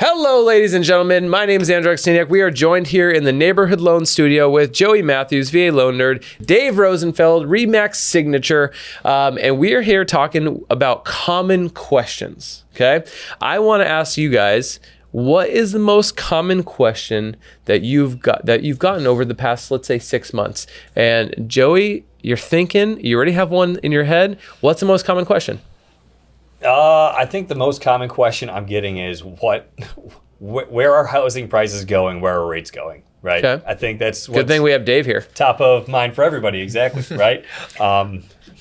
Hello, ladies and gentlemen. My name is Andrew Staniak. We are joined here in the Neighborhood Loan Studio with Joey Matthews, VA Loan Nerd, Dave Rosenfeld, Remax Signature, and we are here talking about common questions. Okay, I want to ask you guys, what is the most common question that you've gotten over the past, let's say, 6 months? And Joey, you're thinking, you already have one in your head. What's the most common question? I think the most common question I'm getting is where are housing prices going? Where are rates going? Right. Okay. I think that's Good thing we have Dave here. Top of mind for everybody. Exactly. Right.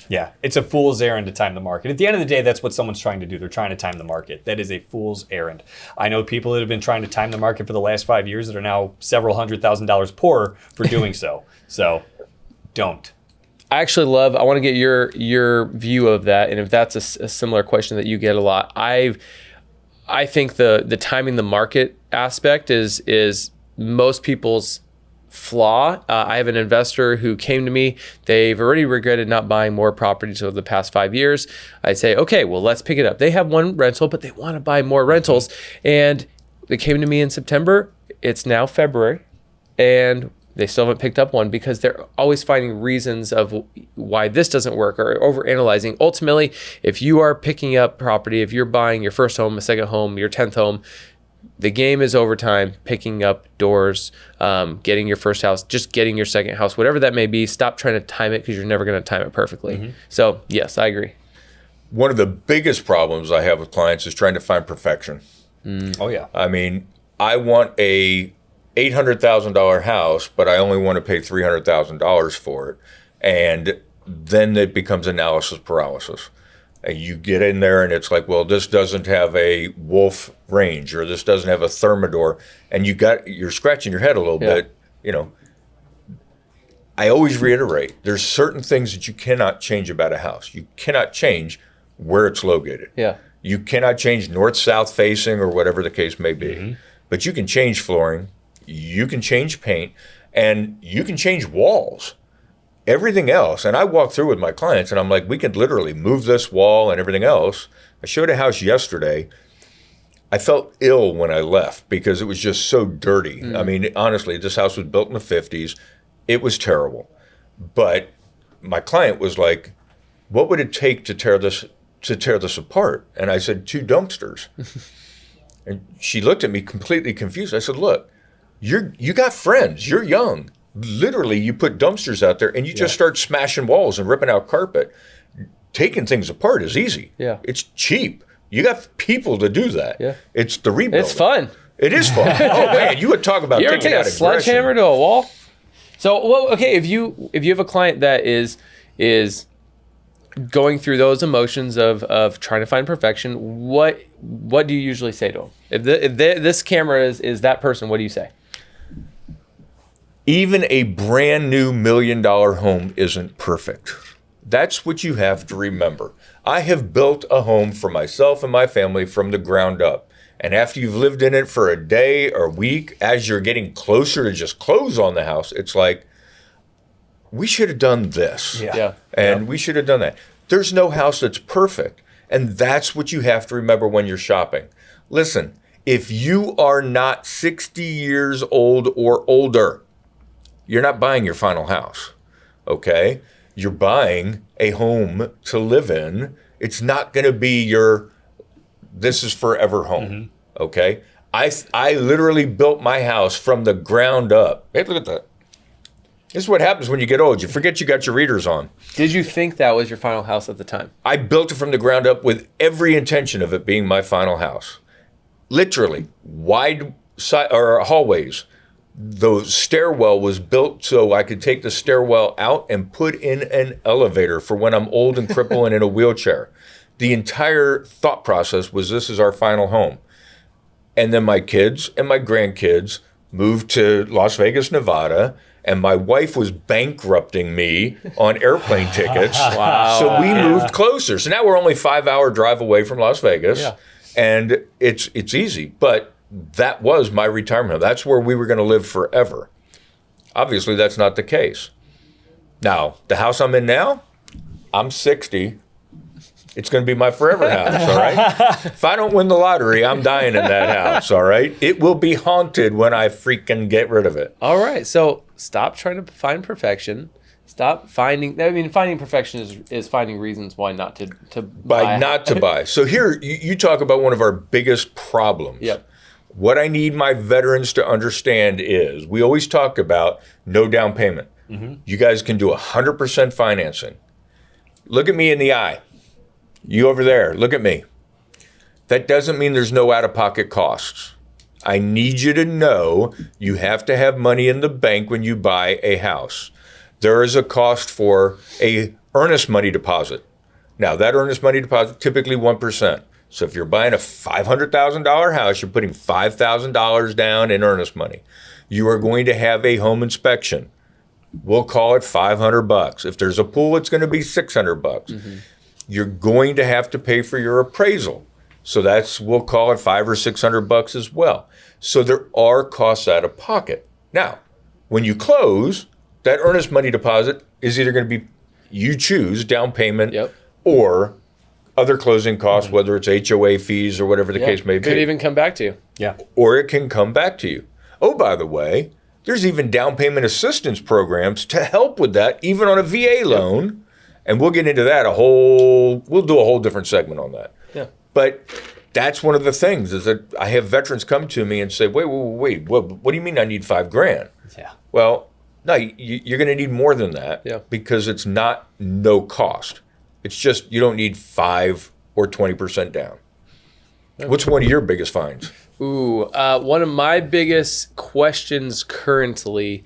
Yeah, it's a fool's errand to time the market. At the end of the day, that's what someone's trying to do. They're trying to time the market. That is a fool's errand. I know people that have been trying to time the market for the last 5 years that are now several $100,000 poorer for doing so. So don't. I want to get your view of that, and if that's a similar question that you get a lot. I think the timing the market aspect is most people's flaw. I have an investor who came to me. They've already regretted not buying more properties over the past 5 years. I say, okay, well, let's pick it up. They have one rental, but they want to buy more rentals. And they came to me in September. It's now February, and they still haven't picked up one because they're always finding reasons of why this doesn't work or overanalyzing. Ultimately, if you are picking up property, if you're buying your first home, a second home, your 10th home, the game is over time, picking up doors, getting your first house, just getting your second house, whatever that may be. Stop trying to time it because you're never going to time it perfectly. Mm-hmm. So, yes, I agree. One of the biggest problems I have with clients is trying to find perfection. Oh, yeah. I mean, I want a $800,000 house, but I only want to pay $300,000 for it. And then it becomes analysis paralysis. And you get in there and it's like, well, this doesn't have a wolf range or this doesn't have a thermidor. And you're scratching your head a little bit. You know, I always reiterate, there's certain things that you cannot change about a house. You cannot change where it's located. Yeah. You cannot change north-south facing or whatever the case may be. Mm-hmm. But you can change flooring. You can change paint, and you can change walls. Everything else, and I walk through with my clients, and I'm like, we could literally move this wall and everything else. I showed a house yesterday. I felt ill when I left because it was just so dirty. I mean, honestly, this house was built in the 50s. It was terrible. But my client was like, what would it take to tear this apart? And I said, 2 dumpsters. And she looked at me completely confused. I said, look, you got friends. You're young. Literally, you put dumpsters out there and you just start smashing walls and ripping out carpet. Taking things apart is easy. Yeah. It's cheap. You got people to do that. Yeah. It's the rebuild. It's fun. It is fun. Oh man, you would talk about you ever take a sledgehammer to a wall? So, well, okay, if you have a client that is going through those emotions of trying to find perfection, what do you usually say to them? If this camera is that person, what do you say? Even a brand new $1 million home isn't perfect. That's what you have to remember. I have built a home for myself and my family from the ground up. And after you've lived in it for a day or a week, as you're getting closer to just close on the house, it's like, we should have done this. And we should have done that. There's no house that's perfect. And that's what you have to remember when you're shopping. Listen, if you are not 60 years old or older, you're not buying your final house, okay? You're buying a home to live in. It's not going to be this is forever home, okay? I literally built my house from the ground up. Hey, look at that. This is what happens when you get old. You forget you got your readers on. Did you think that was your final house at the time? I built it from the ground up with every intention of it being my final house. Literally, wide hallways. The stairwell was built so I could take the stairwell out and put in an elevator for when I'm old and crippled and in a wheelchair. The entire thought process was this is our final home. And then my kids and my grandkids moved to Las Vegas, Nevada, and my wife was bankrupting me on airplane tickets. Wow. So we moved closer. So now we're only 5-hour drive away from Las Vegas. And it's easy. But that was my retirement home. That's where we were going to live forever. Obviously, that's not the case. Now, the house I'm in now, I'm 60. It's going to be my forever house, all right? If I don't win the lottery, I'm dying in that house, all right? It will be haunted when I freaking get rid of it. All right. So stop trying to find perfection. Stop finding. I mean, finding perfection is finding reasons why not to buy. Not to buy. So here, you talk about one of our biggest problems. Yep. What I need my veterans to understand is we always talk about no down payment. You guys can do 100% financing. Look at me in the eye. You over there, look at me. That doesn't mean there's no out-of-pocket costs. I need you to know you have to have money in the bank when you buy a house. There is a cost for a earnest money deposit. Now, that earnest money deposit, typically 1%. So if you're buying a $500,000 house, you're putting $5,000 down in earnest money. You are going to have a home inspection. We'll call it $500. If there's a pool, it's going to be $600. You're going to have to pay for your appraisal. So we'll call it $500 or $600 as well. So there are costs out of pocket. Now, when you close, that earnest money deposit is either going to be, you choose, down payment or other closing costs, whether it's HOA fees or whatever the case may be. Could even come back to you. Yeah. Or it can come back to you. Oh, by the way, there's even down payment assistance programs to help with that, even on a VA loan. And we'll get into that we'll do a whole different segment on that. Yeah. But that's one of the things is that I have veterans come to me and say, wait, what do you mean I need $5,000? Yeah. Well, no, you're going to need more than that because it's not no cost. It's just you don't need 5 or 20% down. What's one of your biggest finds? Ooh, one of my biggest questions currently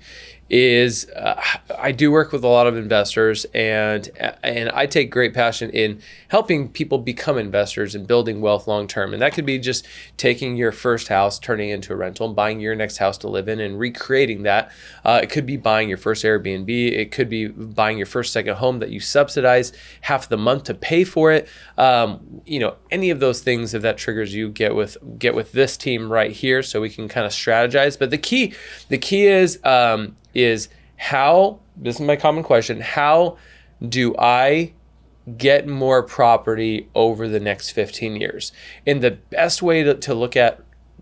is I do work with a lot of investors, and I take great passion in helping people become investors and building wealth long term. And that could be just taking your first house, turning it into a rental, and buying your next house to live in and recreating that. It could be buying your first Airbnb. It could be buying your first second home that you subsidize half the month to pay for it. Any of those things, if that triggers you, get with this team right here so we can kind of strategize. But the key is how, this is my common question, how do I get more property over the next 15 years? And the best way to look at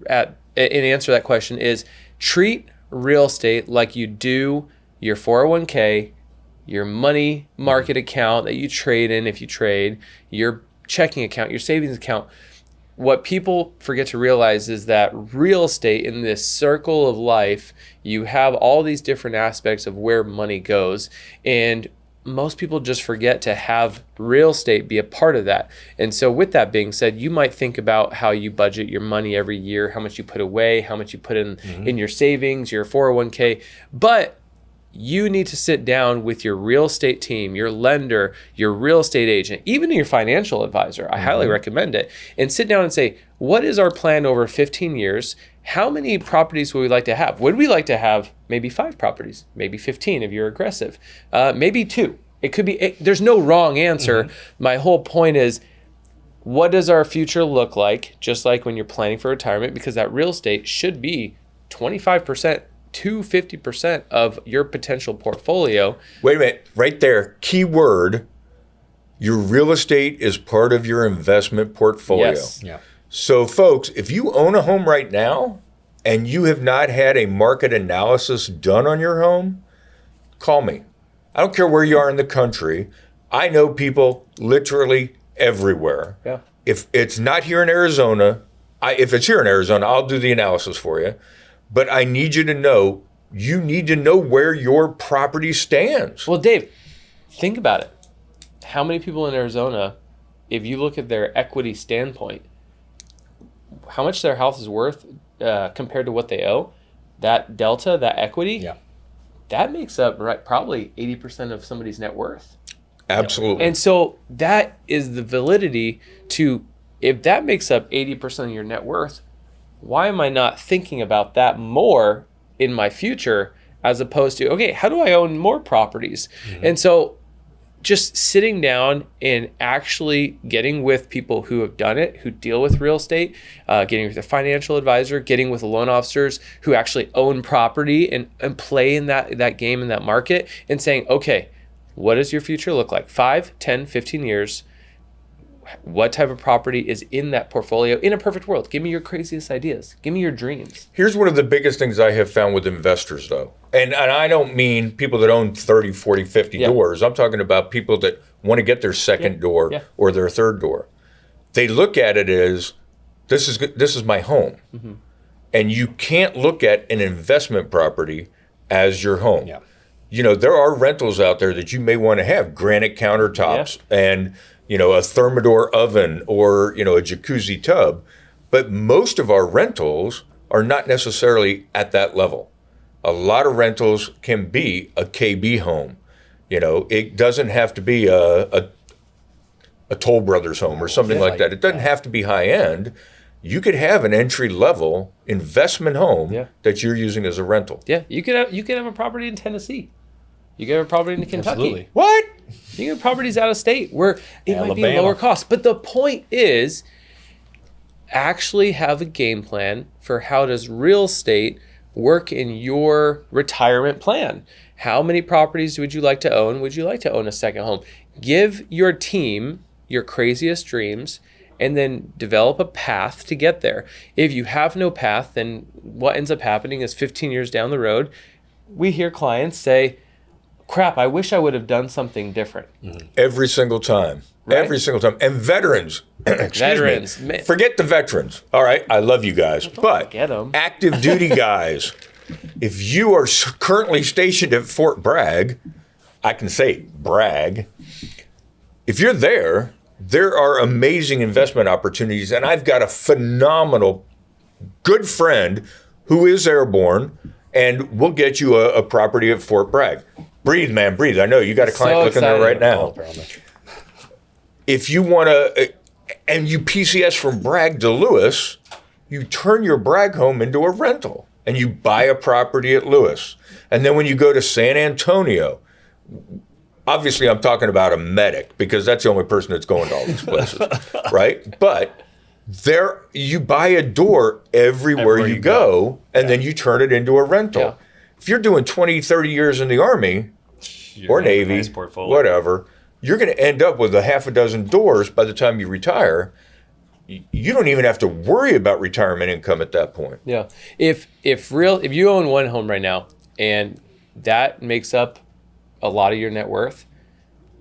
and answer that question is treat real estate like you do your 401k, your money market account that you trade in if you trade, your checking account, your savings account. What people forget to realize is that real estate, in this circle of life, you have all these different aspects of where money goes, and most people just forget to have real estate be a part of that. And so with that being said, you might think about how you budget your money every year, how much you put away, how much you put in your savings, your 401k, but you need to sit down with your real estate team, your lender, your real estate agent, even your financial advisor. I highly recommend it. And sit down and say, what is our plan over 15 years? How many properties would we like to have? Would we like to have maybe 5 properties, maybe 15 if you're aggressive, maybe 2? It could be, there's no wrong answer. My whole point is, what does our future look like? Just like when you're planning for retirement, because that real estate should be 25% to 50% of your potential portfolio. Wait a minute, right there, key word, your real estate is part of your investment portfolio. Yes. Yeah. So folks, if you own a home right now and you have not had a market analysis done on your home, call me. I don't care where you are in the country. I know people literally everywhere. Yeah. If it's not here in Arizona, if it's here in Arizona, I'll do the analysis for you. But I need you to know, you need to know where your property stands. Well, Dave, think about it. How many people in Arizona, if you look at their equity standpoint, how much their house is worth compared to what they owe, that delta, that equity, that makes up probably 80% of somebody's net worth. Absolutely. And so that is the validity to, if that makes up 80% of your net worth, why am I not thinking about that more in my future as opposed to, okay, how do I own more properties? And so just sitting down and actually getting with people who have done it, who deal with real estate, getting with a financial advisor, getting with loan officers who actually own property and play in that game, in that market, and saying, okay, what does your future look like? 5, 10, 15 years? what type of property is in that portfolio in a perfect world. Give me your craziest ideas. Give me your dreams. Here's one of the biggest things I have found with investors, though. And I don't mean people that own 30, 40, 50 doors. I'm talking about people that want to get their second door or their third door. They look at it as, this is my home. Mm-hmm. And you can't look at an investment property as your home. Yeah. You know, there are rentals out there that you may want to have, granite countertops and, you know, a Thermador oven or, you know, a jacuzzi tub. But most of our rentals are not necessarily at that level. A lot of rentals can be a KB home. You know, it doesn't have to be a Toll Brothers home or something like that. It doesn't have to be high end. You could have an entry level investment home that you're using as a rental. Yeah, you could have a property in Tennessee. You could have a property in Kentucky. Absolutely. What? You can have properties out of state where it might be lower cost. But the point is, actually have a game plan for how does real estate work in your retirement plan. How many properties would you like to own? Would you like to own a second home? Give your team your craziest dreams and then develop a path to get there. If you have no path, then what ends up happening is 15 years down the road, we hear clients say, crap, I wish I would have done something different. Mm-hmm. Every single time. Right? Every single time. And veterans, excuse me, forget the veterans. All right, I love you guys. But active duty guys, if you are currently stationed at Fort Bragg, I can say brag, if you're there, there are amazing investment opportunities. And I've got a phenomenal good friend who is airborne, and we'll get you a property at Fort Bragg. Breathe, man, breathe. I know you got a client looking there right now. If you want to, and you PCS from Bragg to Lewis, you turn your Bragg home into a rental and you buy a property at Lewis. And then when you go to San Antonio, obviously I'm talking about a medic because that's the only person that's going to all these places, right? But there, you buy a door everywhere you go, and then you turn it into a rental. Yeah. If you're doing 20, 30 years in the Army or Navy, whatever, you're going to end up with a half a dozen doors by the time you retire. You don't even have to worry about retirement income at that point. Yeah. If you own one home right now and that makes up a lot of your net worth,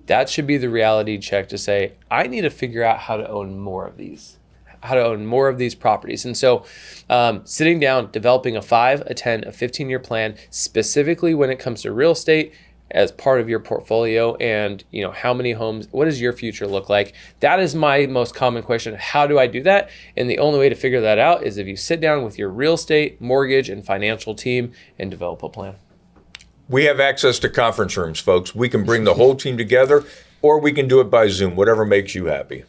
that should be the reality check to say, I need to figure out how to own more of these. How to own more of these properties. And so sitting down, developing a 5, a 10, a 15-year plan, specifically when it comes to real estate as part of your portfolio, and you know, how many homes, what does your future look like? That is my most common question. How do I do that? And the only way to figure that out is if you sit down with your real estate, mortgage, and financial team and develop a plan. We have access to conference rooms, folks. We can bring the whole team together, or we can do it by Zoom, whatever makes you happy.